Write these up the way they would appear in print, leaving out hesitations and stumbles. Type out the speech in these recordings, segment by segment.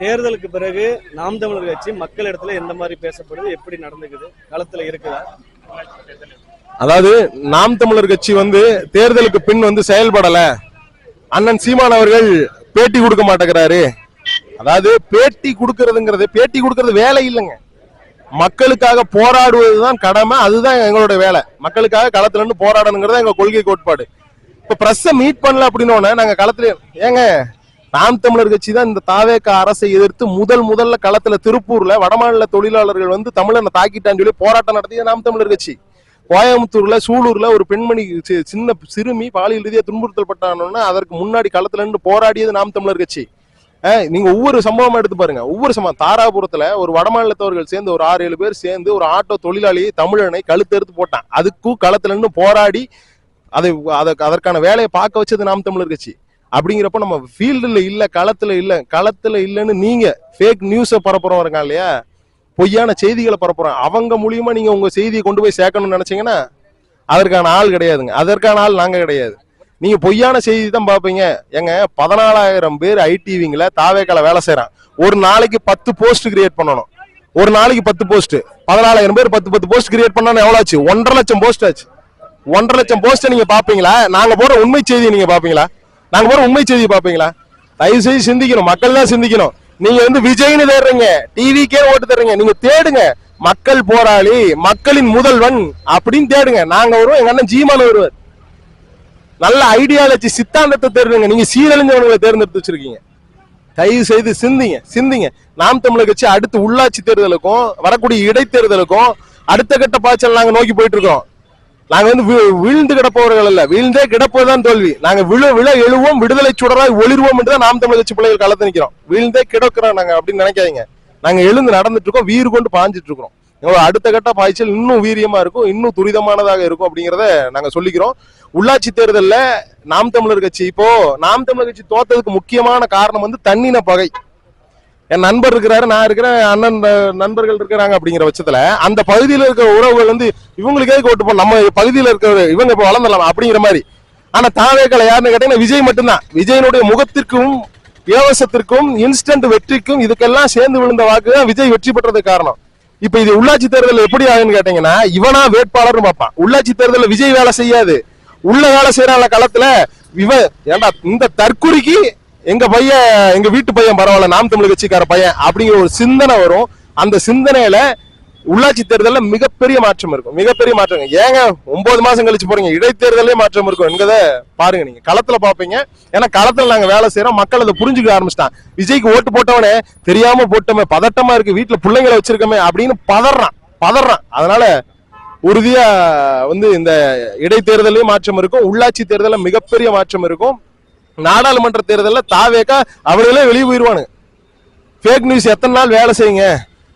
தேர்தலுக்கு பிறகு நாம் தமிழர் கட்சி மக்கள் இடத்துல எந்த மாதிரி பேசப்படுது, எப்படி நடந்துக்குது, களத்துல இருக்குதா? அதாவது நாம் தமிழர் கட்சி தேர்தலுக்கு பின் செயல்படல. அண்ணன் சீமான் அவர்கள் பேட்டி கொடுக்க மாட்டேங்கிறாரு. அதாவது பேட்டி கொடுக்கறது வேலை இல்லைங்க. மக்களுக்காக போராடுவதுதான் கடமை, அதுதான் எங்களோட வேலை. மக்களுக்காக களத்துல இருந்து போராடணுங்கிறத எங்க கொள்கை கோட்பாடு. இப்ப பிரஸ் மீட் பண்ணல அப்படின்னு நாங்க களத்துல ஏங்க நாம் தமிழர் கட்சி தான் இந்த தாவேக அரசை எதிர்த்து முதல்ல களத்துல திருப்பூர்ல வடமாநில தொழிலாளர்கள் தமிழனை தாக்கிட்டான்னு சொல்லி போராட்டம் நடத்திய நாம் தமிழர் கட்சி. கோயம்புத்தூர்ல சூலூர்ல ஒரு பெண்மணி சின்ன சிறுமி பாலியல் ரீதியா துன்புறுத்தல் பட்டானோன்னா அதற்கு முன்னாடி களத்துல இருந்து போராடியது நாம் தமிழர் கட்சி. நீங்க ஒவ்வொரு சம்பவமா எடுத்து பாருங்க. ஒவ்வொரு சம்பவம் தாராபுரத்துல ஒரு வடமாநிலத்தவர்கள் சேர்ந்து ஒரு 6-7 பேர் சேர்ந்து ஒரு ஆட்டோ தொழிலாளி தமிழனை கழுத்தெடுத்து போட்டான். அதுக்கும் களத்துல இருந்து போராடி அதற்கான வேலையை பார்க்க வச்சது நாம் தமிழர் கட்சி. அப்படிங்கிறப்ப நம்ம ஃபீல்டுல இல்ல, களத்துல இல்லன்னு நீங்க ஃபேக் நியூஸை பரப்புறோம் இருக்காங்க இல்லையா, பொய்யான செய்திகளை பரப்புறோம். அவங்க மூலியமா நீங்க உங்க செய்தியை கொண்டு போய் சேர்க்கணும்னு நினைச்சீங்கன்னா அதற்கான ஆள் கிடையாதுங்க. அதற்கான ஆள் நாங்க கிடையாது. நீங்க பொய்யான செய்தி தான் பாப்பீங்க. எங்க 14,000 பேர் ஐடிவிங்கள தாவேக்கால வேலை செய்யறான். ஒரு நாளைக்கு 10 போஸ்ட் கிரியேட் பண்ணணும். ஒரு நாளைக்கு 10 போஸ்ட், 14,000 பேர் 10 போஸ்ட் கிரியேட் பண்ணா எவ்வளவு ஆச்சு? 1.5 லட்சம் போஸ்ட் ஆச்சு. 1.5 லட்சம் போஸ்ட் நீங்க பாப்பீங்களா? நாங்க போற உண்மை செய்தியை நீங்க பாப்பீங்களா? நாங்க போற உண்மை செய்தியை பாப்பீங்களா? தயவு செய்து சிந்திக்கணும். மக்கள் தான் சிந்திக்கணும். நீங்க விஜய்னு தேடுறீங்க, டிவிக்கே ஓட்டு தர்றீங்க. நீங்க தேடுங்க, மக்கள் போராளி, மக்களின் முதல்வன் அப்படின்னு தேடுங்க. நாங்க வருவோம், எங்க அண்ணன் சீமான் வருவார். நல்ல ஐடியாலஜி சித்தாந்தத்தை தேடுங்க. நீங்க சீரழிஞ்சவங்களை தேர்ந்தெடுத்து வச்சிருக்கீங்க. தயவு செய்து சிந்திங்க. நாம் தமிழர் கட்சி அடுத்து உள்ளாட்சி தேர்தலுக்கும் வரக்கூடிய இடைத்தேர்தலுக்கும் அடுத்த கட்ட பாய்ச்சல் நாங்க நோக்கி போயிட்டு இருக்கோம். நாங்க வீழ்ந்து கிடப்பவர்கள் அல்ல, வீழ்ந்தே கிடப்பதுதான் தோல்வி. நாங்க விழ எழுவோம், விடுதலை சுடராய் ஒளிர்வோம் என்றுதான் நாம் தமிழர் கட்சி பிள்ளைகள் களத்து நிக்கிறோம். வீழ்ந்தே கிடக்கிறோம் நாங்க அப்படின்னு நினைக்காதீங்க. நாங்க எழுந்து நடந்துட்டு இருக்கோம், வீறு கொண்டு பாஞ்சிட்டு இருக்கிறோம். அடுத்த கட்ட பாய்ச்சல் இன்னும் வீரியமா இருக்கும், இன்னும் துரிதமானதாக இருக்கும் அப்படிங்கிறத நாங்க சொல்லிக்கிறோம். உள்ளாட்சி தேர்தல்ல நாம் தமிழர் கட்சி நாம் தமிழர் கட்சி தோத்ததுக்கு முக்கியமான காரணம் தன்னின பகை. என் நண்பர் இருக்கிறாரு, நான் இருக்கிறேன், அண்ணன் நண்பர்கள் இருக்கிறாங்க. அப்படிங்கிற பட்சத்துல அந்த பகுதியில் இருக்கிற உறவுகள் இவங்களுக்கே ஓட்டு போன நம்ம பகுதியில் இருக்கிற இவங்க இப்ப வளர்ந்துடலாம் அப்படிங்கிற மாதிரி. ஆனா தாவேக்களை யாருன்னு கேட்டீங்கன்னா விஜய் மட்டும்தான். விஜயனுடைய முகத்திற்கும் இலவசத்திற்கும் இன்ஸ்டன்ட் வெற்றிக்கும் இதுக்கெல்லாம் சேர்ந்து விழுந்த வாக்கு தான் விஜய் வெற்றி பெற்றதுக்கு காரணம். இப்ப இது உள்ளாட்சி தேர்தல் எப்படி ஆகுன்னு கேட்டீங்கன்னா இவனா வேட்பாளர்னு பார்ப்பான். உள்ளாட்சி தேர்தலில் விஜய் வேலை செய்யாது, உள்ள வேலை செய்யறாங்க களத்துல. ஏண்டா இந்த தற்குறிக்கு எங்க பையன், எங்க வீட்டு பையன் பரவாயில்ல, நாம் தமிழர் கட்சிக்கார பையன் அப்படிங்கிற ஒரு சிந்தனை வரும். அந்த சிந்தனையில உள்ளாட்சி தேர்தலில் மிகப்பெரிய மாற்றம் இருக்கும். மிகப்பெரிய மாற்றம். ஏங்க 9 மாசம் கழிச்சு போறீங்க, இடைத்தேர்தலே மாற்றம் இருக்கும் என்கிறத பாருங்க. நீங்க களத்துல பாப்பீங்க. ஏன்னா களத்துல நாங்க வேலை செய்யறோம், மக்கள் அதை புரிஞ்சுக்க ஆரம்பிச்சிட்டான். விஜய்க்கு ஓட்டு போட்டவனே தெரியாம போட்டோமே, பதட்டமா இருக்கு, வீட்டுல பிள்ளைங்களை வச்சிருக்கமே அப்படின்னு பதறான். அதனால உறுதியா இந்த இடைத்தேர்தலையும் மாற்றம் இருக்கும், உள்ளாட்சி தேர்தலில் மிகப்பெரிய மாற்றம் இருக்கும். நாடாளுமன்ற தேர்தலில் தாவேக்கா அவர்களே வெளியே போயிருவானு. ஃபேக் நியூஸ் எத்தனை நாள் வேலை செய்யுங்க.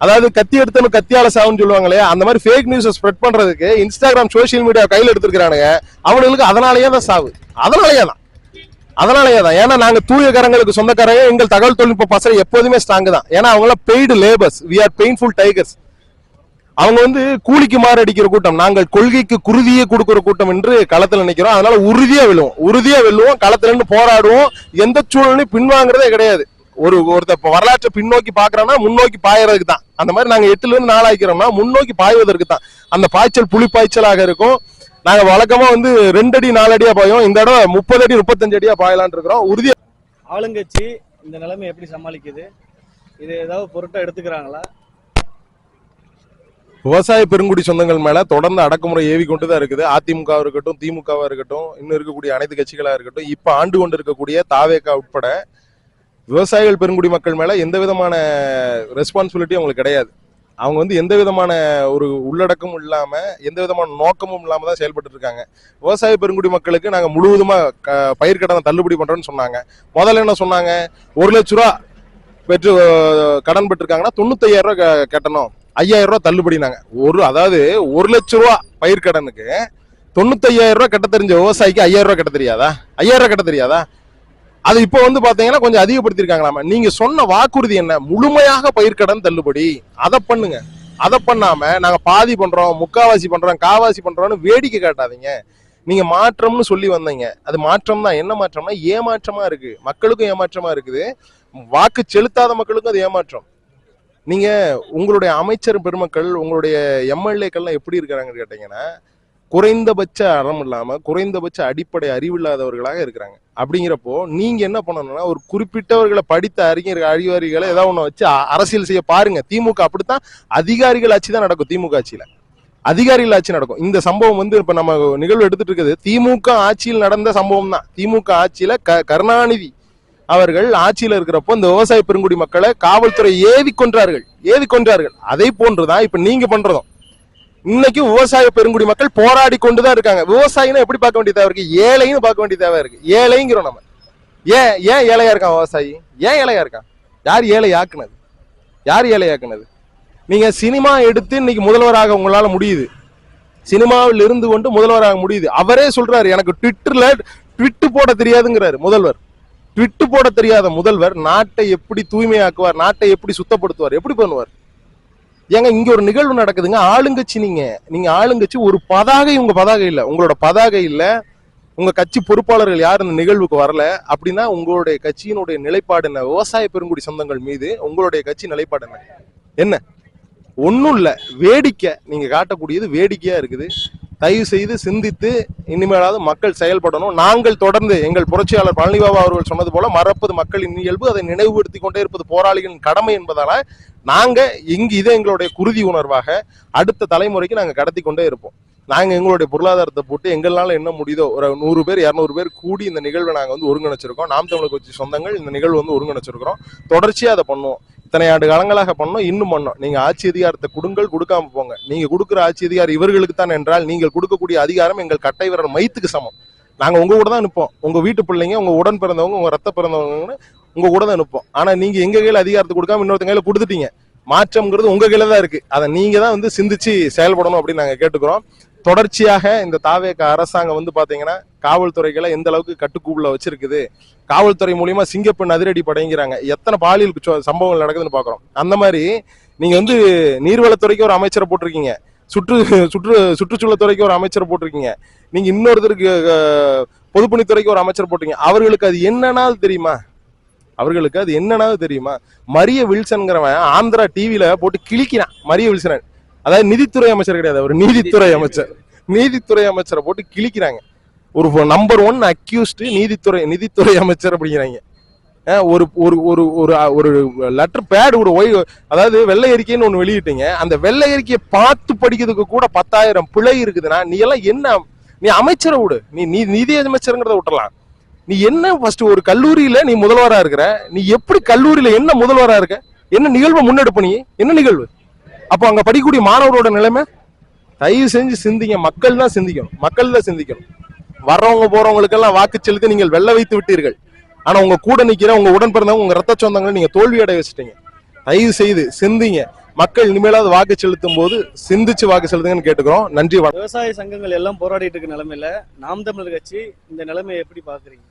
அதாவது கத்தி எடுத்தனும் கத்தியால சாவுன்னு சொல்லுவாங்க இல்லையா, அந்த மாதிரி ஃபேக் நியூஸ் ஸ்ப்ரெட் பண்றதுக்கு இன்ஸ்டாகிராம் சோசியல் மீடியா கையில் எடுத்துருக்கானுங்க. அவங்களுக்கு அதனாலேயே தான் சாவு. அதனாலேயே தான். ஏன்னா நாங்க தூய கரங்களுக்கு சொந்தக்காரங்க. எங்கள் தகவல் தொழில்நுட்ப பசங்க எப்போதுமே ஸ்ட்ராங் தான். ஏன்னா அவங்க paid labours, we are painful tigers. அவங்க கூலிக்கு மாறடிக்கிற கூட்டம், நாங்கள் கொள்கைக்கு குருதியை கொடுக்கிற கூட்டம் என்று களத்துல நிக்கிறோம். அதனால உறுதியா வெல்லுவோம், களத்துல இருந்து போராடுவோம். எந்த சூழலையும் பின்வாங்கிறதே கிடையாது. ஒருத்தர் வரலாற்றை பின்னோக்கி பாக்குறோம்னா முன்னோக்கி பாயறதுக்கு தான். அந்த மாதிரி நாங்க 8ல இருந்து 4 ஆக்கிறோம்னா முன்னோக்கி பாய்வதற்கு தான். அந்த பாய்ச்சல் புலி பாய்ச்சலாக இருக்கும். நாங்க வழக்கமா 2 அடி 4 அடியா பாயும். இந்த தடவை 30 அடி 35 அடியா பாயலான் இருக்கிறோம். உறுதியா. ஆளுங்கட்சி இந்த நிலைமை எப்படி சமாளிக்குது? இது ஏதாவது பொருட்டா எடுத்துக்கிறாங்களா? விவசாய பெருங்குடி சொந்தங்கள் மேல தொடர்ந்து அடக்குமுறை ஏவி கொண்டுதான் இருக்குது. அதிமுக இருக்கட்டும், திமுக இருக்கட்டும், இன்னும் இருக்கக்கூடிய அனைத்து கட்சிகளா இருக்கட்டும், இப்ப ஆண்டு கொண்டு இருக்கக்கூடிய தாவேகா உட்பட விவசாயிகள் பெருங்குடி மக்கள் மேல எந்த விதமான ரெஸ்பான்சிபிலிட்டி அவங்களுக்கு கிடையாது. அவங்க எந்த விதமான ஒரு உள்ளடக்கமும் இல்லாம, எந்த விதமான நோக்கமும் இல்லாம தான் செயல்பட்டு இருக்காங்க. விவசாய பெருங்குடி மக்களுக்கு நாங்க முழுவதுமா பயிர் கடனை தள்ளுபடி பண்றோம்னு சொன்னாங்க. முதல்ல என்ன சொன்னாங்க? 1 லட்ச ரூபா பெற்று கடன் பெற்றிருக்காங்கன்னா 95,000 ரூபாய் கட்டணும், 5,000 ரூபாய் தள்ளுபடினாங்க. அதாவது 1 லட்ச ரூபா பயிர் கடனுக்கு 95,000 ரூபாய் கட்ட தெரிஞ்ச விவசாயிக்கு 5,000 ரூபாய் கட்ட தெரியாதா? 5,000 ரூபாய் கட்ட தெரியாதா? அது இப்போ பாத்தீங்கன்னா கொஞ்சம் அதிகப்படுத்திருக்காங்களாமா. நீங்க சொன்ன வாக்குறுதி என்ன? முழுமையாக பயிர்க்கடன் தள்ளுபடி. அதை பண்ணுங்க. அதை பண்ணாம நாங்க பாதி பண்றோம், முக்காவாசி பண்றோம், காவாசி பண்றோம்னு வேடிக்கை காட்டாதீங்க. நீங்க மாற்றம்னு சொல்லி வந்தீங்க. அது மாற்றம் தான். என்ன மாற்றம்னா ஏமாற்றமா இருக்கு. மக்களுக்கும் ஏமாற்றமா இருக்குது, வாக்கு செலுத்தாத மக்களுக்கும் அது ஏமாற்றம். நீங்க உங்களுடைய அமைச்சர் பெருமக்கள், உங்களுடைய எம்எல்ஏக்கள்லாம் எப்படி இருக்கிறாங்கன்னு கேட்டீங்கன்னா, குறைந்தபட்ச அறம் இல்லாம குறைந்தபட்ச அடிப்படை அறிவில்லாதவர்களாக இருக்கிறாங்க. அப்படிங்கிறப்போ நீங்க என்ன பண்ணணும்னா, ஒரு குறிப்பிட்டவர்களை படித்த அறிவாரிகளை ஏதாவது ஒண்ணு வச்சு அரசியல் செய்ய பாருங்க. திமுக அப்படித்தான், அதிகாரிகள் ஆட்சி தான் நடக்கும். திமுக ஆட்சியில அதிகாரிகள் ஆட்சி நடக்கும். இந்த சம்பவம் வந்து இப்ப நம்ம நிகழ்வு எடுத்துட்டு இருக்குது திமுக ஆட்சியில் நடந்த சம்பவம் தான். திமுக ஆட்சியில கருணாநிதி அவர்கள் ஆட்சியில இருக்கிறப்போ இந்த விவசாய பெருங்குடி மக்களை காவல்துறை ஏவி கொன்றார்கள். அதை போன்றுதான் இப்ப நீங்க பண்றதும். இன்னைக்கு விவசாய பெருங்குடி மக்கள் போராடி கொண்டுதான் இருக்காங்க. விவசாயினா எப்படி பார்க்க வேண்டிய தேவை இருக்கு? ஏழைன்னு பார்க்க வேண்டிய தேவை இருக்கு. ஏழைங்கிறோம் நம்ம. ஏன் ஏழையா இருக்கான் விவசாயி? ஏன் ஏழையா இருக்கான்? யார் ஏழையாக்குனது? நீங்க சினிமா எடுத்து இன்னைக்கு முதல்வராக உங்களால முடியுது. சினிமாவில் இருந்து கொண்டு முதல்வராக முடியுது. அவரே சொல்றாரு, எனக்கு ட்விட்டர்ல ட்விட்டு போட தெரியாதுங்கிறாரு முதல்வர். ட்விட்டு போட தெரியாத முதல்வர் நாட்டை எப்படி தூய்மையாக்குவார்? நாட்டை எப்படி சுத்தப்படுத்துவார்? எப்படி பண்ணுவார்? ஏங்க, இங்க ஒரு நிகழ்வு நடக்குதுங்க. ஆளுங்கட்சி, நீங்க ஆளுங்கட்சி. ஒரு பதாகை உங்க பதாகை இல்ல, உங்களோட பதாகை இல்ல, உங்க கட்சி பொறுப்பாளர்கள் யாரும் இந்த நிகழ்வுக்கு வரல அப்படின்னா உங்களுடைய கட்சியினுடைய நிலைப்பாடு என்ன? விவசாய பெருங்குடி சொந்தங்கள் மீது உங்களுடைய கட்சி நிலைப்பாடு என்ன? ஒன்னும் இல்ல, வேடிக்கை. நீங்க காட்டக்கூடியது வேடிக்கையா இருக்குது. தயவு செய்து சிந்தித்து இனிமேலாவது மக்கள் செயல்படணும். நாங்கள் தொடர்ந்து எங்கள் புரட்சியாளர் பழனிபாபா அவர்கள் சொன்னது போல, மறப்பது மக்களின் இயல்பு, அதை நினைவுபடுத்தி கொண்டே இருப்பது போராளிகளின் கடமை என்பதால நாங்க இதை எங்களுடைய குருதி உணர்வாக அடுத்த தலைமுறைக்கு நாங்க கடத்தி கொண்டே இருப்போம். நாங்க எங்களுடைய பொருளாதாரத்தை போட்டு எங்களால என்ன முடியுதோ ஒரு 100 பேர் 200 பேர் கூடி இந்த நிகழ்வை நாங்க வந்து ஒருங்கிணைச்சிருக்கோம். நாம் தமிழர் கட்சி சொந்தங்கள் இந்த நிகழ்வு வந்து ஒருங்கிணைச்சிருக்கிறோம். தொடர்ச்சியா அதை பண்ணுவோம். இத்தனை ஆண்டு காலங்களாக பண்ணோம், இன்னும் பண்ணோம். நீங்க ஆட்சி அதிகாரத்தை கொடுக்காம போங்க. நீங்க கொடுக்குற ஆட்சி அதிகாரம் இவர்களுக்கு தான் என்றால், நீங்கள் கொடுக்கக்கூடிய அதிகாரம் எங்கள் கட்டை விரல் மைத்துக்கு சமம். நாங்க உங்க கூட தான் நிற்போம். உங்க வீட்டு பிள்ளைங்க, உங்க உடன் பிறந்தவங்க, உங்க ரத்த பிறந்தவங்க உங்க கூட தான் நிற்போம். ஆனா நீங்க எங்க கையில அதிகாரத்தை கொடுக்காம இன்னொருத்த கையில கொடுத்துட்டீங்க. மாற்றம்ங்கிறது உங்க கையில தான் இருக்கு. அதை நீங்க தான் வந்து சிந்திச்சு செயல்படணும் அப்படின்னு நாங்க கேட்டுக்கிறோம். தொடர்ச்சியாக இந்த தாவேக அரசாங்கம் வந்து பாத்தீங்கன்னா காவல்துறைகளை எந்த அளவுக்கு கட்டுக்குள்ள வச்சிருக்குது, காவல்துறை மூலியமா சிங்கப்பெண் அதிரடி படைங்கிறாங்க, எத்தனை பாலியல் சம்பவங்கள் நடக்குதுன்னு பாக்குறோம். அந்த மாதிரி நீங்க வந்து நீர்வளத்துறைக்கு ஒரு அமைச்சரை போட்டிருக்கீங்க, சுற்றுச்சூழல் துறைக்கு ஒரு அமைச்சரை போட்டிருக்கீங்க, நீங்க இன்னொருத்தருக்கு பொதுப்பணித்துறைக்கு ஒரு அமைச்சர் போட்டிருக்கீங்க. அவர்களுக்கு அது என்னன்னாவது தெரியுமா? மரிய வில்சன்ங்கிறவன் ஆந்திரா டிவில போட்டு கிழிக்கிறான். மரிய வில்சன் அதாவது நிதித்துறை அமைச்சர் கிடையாது, அவர் நீதித்துறை அமைச்சரை போட்டு கிழிக்கிறாங்க. ஒரு நம்பர் 1 அக்யூஸ்ட் நீதித்துறை அமைச்சர் அப்படிங்கிறாங்க. ஒரு ஒரு ஒரு ஒரு லெட்டர் பேட், அதாவது வெள்ளை அறிக்கைன்னு ஒண்ணு வெளியிட்டீங்க. அந்த வெள்ளை அறிக்கையை பார்த்து படிக்கிறதுக்கு கூட 10,000 பிழை இருக்குதுன்னா நீ எல்லாம் என்ன? நீ அமைச்சரை விடு, நீ நிதி அமைச்சருங்கிறத விட்டுலாம். நீ என்ன ஃபர்ஸ்ட் ஒரு கல்லூரியில நீ முதல்வரா இருக்கிற, நீ எப்படி கல்லூரியில என்ன முதல்வரா இருக்க? என்ன நிகழ்வு முன்னெடுப்பு? நீ என்ன நிகழ்வு? அப்போ அங்க படிக்கக்கூடிய மாணவரோட நிலைமை தயவு செஞ்சு சிந்திங்க. மக்கள் தான் சிந்திக்கணும். வர்றவங்க போறவங்களுக்கெல்லாம் வாக்கு செலுத்தி நீங்கள் வெல்ல வைத்து விட்டீர்கள். ஆனா உங்க கூட நிக்கிற உங்க உடன் பிறந்தவங்க, உங்க ரத்த சொந்தங்களை நீங்க தோல்வி அடைய வச்சுட்டீங்க. தயவு செய்து சிந்திங்க. மக்கள் இனிமேலாவது வாக்கு செலுத்தும் போது சிந்திச்சு வாக்கு செலுத்துங்கன்னு கேட்டுக்கிறோம். நன்றி. விவசாய சங்கங்கள் எல்லாம் போராடிட்டு இருக்க நிலைமையில நாம் தமிழர் கட்சி இந்த நிலைமையை எப்படி பாக்குறீங்க?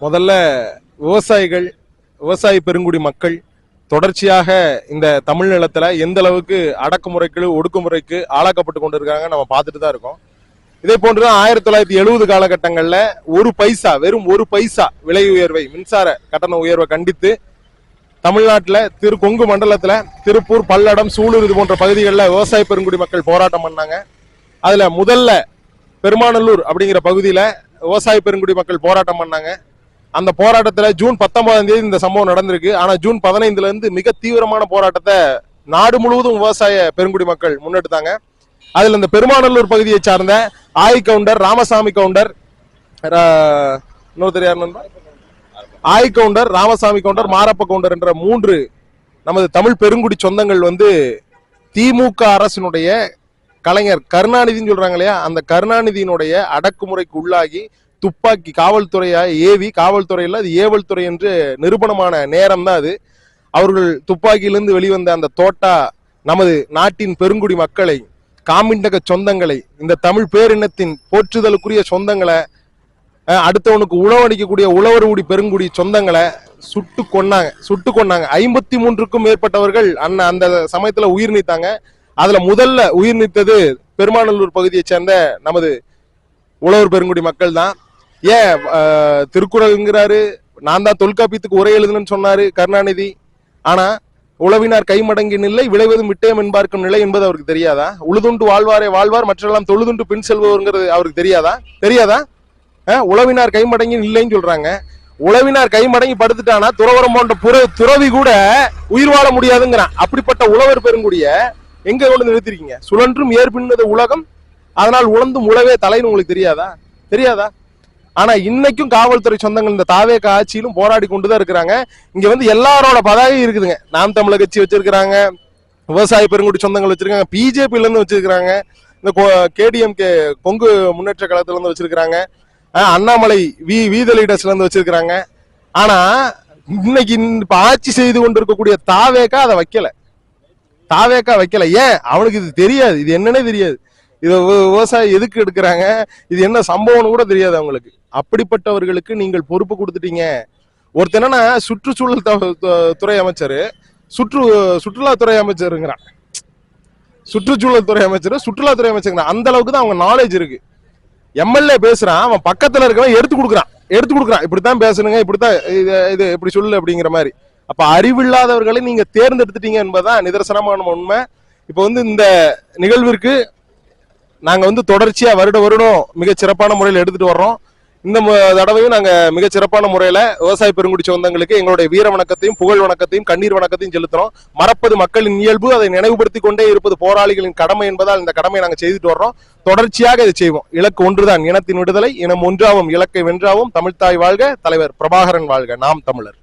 முதல்ல விவசாய பெருங்குடி மக்கள் தொடர்ச்சியாக இந்த தமிழ் நிலத்துல எந்த அளவுக்கு அடக்குமுறைக்கு ஒடுக்குமுறைக்கு ஆளாக்கப்பட்டு கொண்டு இருக்காங்க நம்ம பார்த்துட்டு தான் இருக்கோம். இதே போன்றுதான் 1970 காலகட்டங்கள்ல வெறும் ஒரு பைசா விலை உயர்வை, மின்சார கட்டண உயர்வை கண்டித்து தமிழ்நாட்டுல கொங்கு மண்டலத்துல திருப்பூர், பல்லடம், சூலூர் இது போன்ற பகுதிகளில் விவசாய பெருங்குடி மக்கள் போராட்டம் பண்ணாங்க. அதுல முதல்ல பெருமாநல்லூர் அப்படிங்கிற பகுதியில விவசாய பெருங்குடி மக்கள் போராட்டம் பண்ணாங்க. அந்த போராட்டத்துல ஜூன் 19ஆம் தேதி இந்த சம்பவம் நடந்திருக்கு. ஆனா ஜூன் 15ல இருந்து மிக தீவிரமான போராட்டத்தை நாடு முழுவதும் விவசாய பெருங்குடி மக்கள் முன்னெடுத்தாங்க. அதுல இந்த பெருமாநல்லூர் பகுதியை சார்ந்த ஆய் கவுண்டர், ராமசாமி கவுண்டர், ஆய் கவுண்டர், ராமசாமி கவுண்டர், மாரப்ப கவுண்டர் என்ற 3 நமது தமிழ் பெருங்குடி சொந்தங்கள் வந்து திமுக அரசினுடைய கலைஞர் கருணாநிதினு சொல்றாங்க இல்லையா, அந்த கருணாநிதியினுடைய அடக்குமுறைக்கு உள்ளாகி துப்பாக்கி காவல்துறையா ஏவி, காவல்துறையில அது ஏவல் துறை என்று நிரூபணமான நேரம் தான் அது. அவர்கள் துப்பாக்கியிலிருந்து வெளிவந்த அந்த தோட்டா நமது நாட்டின் பெருங்குடி மக்களை, காமிண்டக சொந்தங்களை, இந்த தமிழ் பேரினத்தின் போற்றுதலுக்குரிய சொந்தங்களை, அடுத்தவனுக்கு உழவடிக்கக்கூடிய உழவர்குடி பெருங்குடி சொந்தங்களை சுட்டு கொன்னாங்க. 53க்கும் மேற்பட்டவர்கள் அந்த சமயத்துல உயிர் நீத்தாங்க. அதுல முதல்ல உயிர் நீத்தது பெருமாநல்லூர் பகுதியைச் சேர்ந்த நமது உழவர் பெருங்குடி மக்கள் தான். ஏன் திருக்குறள்ங்கிறாரு, நான் தான் தொல்காப்பியத்துக்கு உரை எழுதுன்னு சொன்னாரு கருணாநிதி. ஆனா உழவினார் கைமடங்கி நிலை விளைவதும் விட்டயம் என்பார்க்கும் நிலை என்பது அவருக்கு தெரியாதா? உழுதுண்டு வாழ்வாரே வாழ்வார் மற்றெல்லாம் தொழுதுண்டு பின் செல்பவர்ங்கிறது அவருக்கு தெரியாதா? உழவினார் கைமடங்கி இல்லைன்னு சொல்றாங்க. உழவினார் கைமடங்கி படுத்துட்டானா துறவரம் போன்ற துறவி கூட உயிர் வாழ முடியாதுங்கிறான். அப்படிப்பட்ட உழவர் பெருங்குடிய எங்க கொண்டு நிறுத்திருக்கீங்க? சுழன்றும் ஏற்பின்னது உலகம், அதனால் உழந்தும் உழவே தலைன்னு உங்களுக்கு தெரியாதா? ஆனா இன்னைக்கும் காவல்துறை சொந்தங்கள் இந்த தாவேக ஆட்சியிலும் போராடி கொண்டுதான் இருக்கிறாங்க. இங்க வந்து எல்லாரோட பதாகை இருக்குதுங்க. நாம் தமிழர் கட்சி வச்சிருக்கிறாங்க, விவசாய பெருங்குடி சொந்தங்கள் வச்சிருக்காங்க, பிஜேபில இருந்து வச்சிருக்காங்க, இந்த KDMK கொங்கு முன்னேற்ற கழகத்துல இருந்து வச்சிருக்காங்க, அண்ணாமலை வீத லீடர்ஸ்ல இருந்து வச்சிருக்காங்க. ஆனா இன்னைக்கு இப்ப ஆட்சி செய்து கொண்டு இருக்கக்கூடிய தாவேகா அதை வைக்கல. ஏன்? அவனுக்கு இது தெரியாது, இது என்னன்னே தெரியாது. இது விவசாயம் எதுக்கு எடுக்கிறாங்க, இது என்ன சம்பவம்னு கூட தெரியாது அவங்களுக்கு. அப்படிப்பட்டவர்களுக்கு நீங்கள் பொறுப்பு கொடுத்துட்டீங்க. ஒருத்தர் என்னன்னா சுற்றுச்சூழல் துறை அமைச்சர், சுற்றுலாத்துறை அமைச்சருங்கிறான். சுற்றுச்சூழல் துறை அமைச்சர், சுற்றுலாத்துறை அமைச்சர், அந்த அளவுக்கு தான் அவங்க நாலேஜ் இருக்கு. MLA பேசுறான், அவன் பக்கத்துல இருக்கவன் எடுத்து கொடுக்குறான், இப்படித்தான் பேசணுங்க, இப்படித்தான் இது இப்படி சொல்லு அப்படிங்கிற மாதிரி. அப்ப அறிவில்லாதவர்களை நீங்க தேர்ந்தெடுத்துட்டீங்க என்பதுதான் நிதர்சனமான உண்மை. இப்ப வந்து இந்த நிகழ்விற்கு நாங்க வந்து தொடர்ச்சியா வருடம் மிகச் சிறப்பான முறையில் எடுத்துட்டு வர்றோம். இந்த தடவையும் நாங்க மிகச் சிறப்பான முறையில விவசாய பெருங்குடி சொந்தங்களுக்கு எங்களுடைய வீர வணக்கத்தையும் புகழ் வணக்கத்தையும் கண்ணீர் வணக்கத்தையும் செலுத்துறோம். மறப்பது மக்களின் இயல்பு, அதை நினைவுபடுத்திக் கொண்டே இருப்பது போராளிகளின் கடமை என்பதால் இந்த கடமையை நாங்க செய்துட்டு வர்றோம். தொடர்ச்சியாக இதை செய்வோம். இலக்கு ஒன்றுதான், இனத்தின் விடுதலை. இனம் ஒன்றாவும் இலக்கை வென்றாவும். தமிழ்த்தாய் வாழ்க, தலைவர் பிரபாகரன் வாழ்க, நாம் தமிழர்.